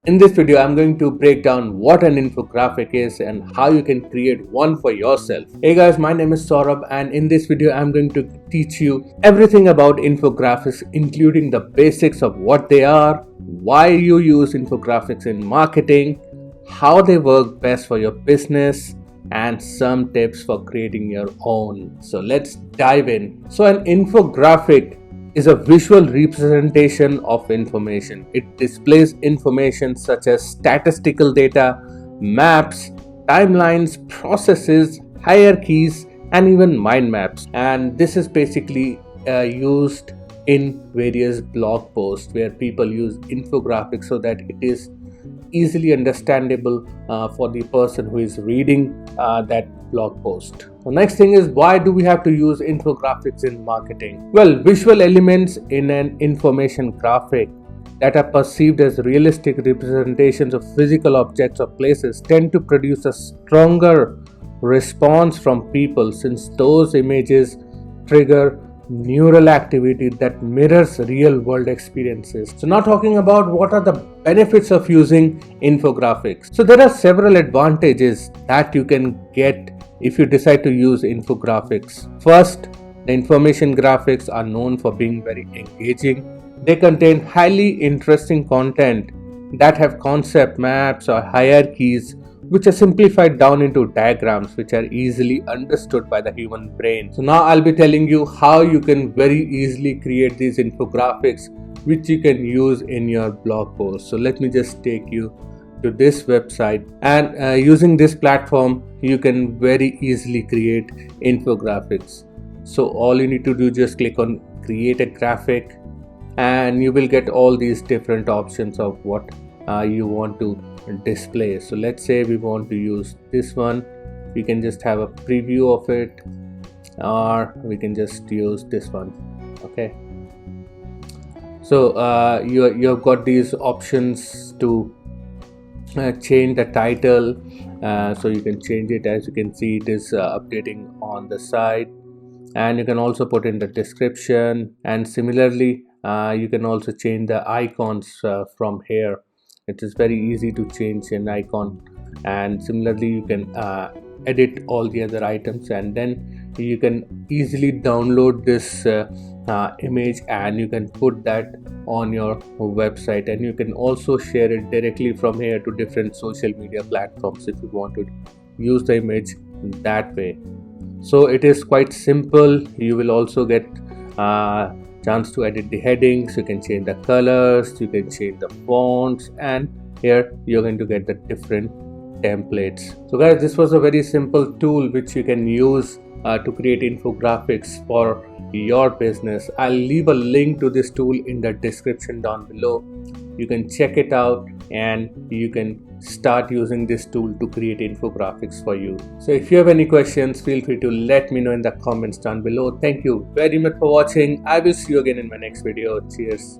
In this video, I'm going to break down what an infographic is and how you can create one for yourself. Hey guys, my name is Saurabh, and in this video, I'm going to teach you everything about infographics, including the basics of what they are, why you use infographics in marketing, how they work best for your business, and some tips for creating your own. So let's dive in. So an infographic is a visual representation of information. It displays information such as statistical data, maps, timelines, processes, hierarchies, and even mind maps. And this is basically used in various blog posts where people use infographics so that it is easily understandable for the person who is reading that blog post. The next thing is, why do we have to use infographics in marketing? Well, visual elements in an information graphic that are perceived as realistic representations of physical objects or places tend to produce a stronger response from people, since those images trigger neural activity that mirrors real world experiences. So now talking about what are the benefits of using infographics. So there are several advantages that you can get if you decide to use infographics. First, the information graphics are known for being very engaging. They contain highly interesting content that have concept maps or hierarchies which are simplified down into diagrams which are easily understood by the human brain. So now I'll be telling you how you can very easily create these infographics which you can use in your blog post. So let me just take you to this website, and using this platform you can very easily create infographics. So all you need to do, just click on create a graphic, and you will get all these different options of what you want to display. So let's say we want to use this one. We can just have a preview of it, or we can just use this one. Okay, so you have got these options to change the title. So you can change it. As you can see, it is updating on the side, and you can also put in the description, and similarly you can also change the icons from here. It is very easy to change an icon, and similarly you can edit all the other items, and then you can easily download this image and you can put that on your website, and you can also share it directly from here to different social media platforms if you want to use the image that way. So it is quite simple. You will also get chance to edit the headings. You can change the colors, you can change the fonts, and here you're going to get the different templates. So guys, this was a very simple tool which you can use to create infographics for your business. I'll leave a link to this tool in the description down below. You can check it out and you can start using this tool to create infographics for you. So if you have any questions, feel free to let me know in the comments down below. Thank you very much for watching. I will see you again in my next video. Cheers.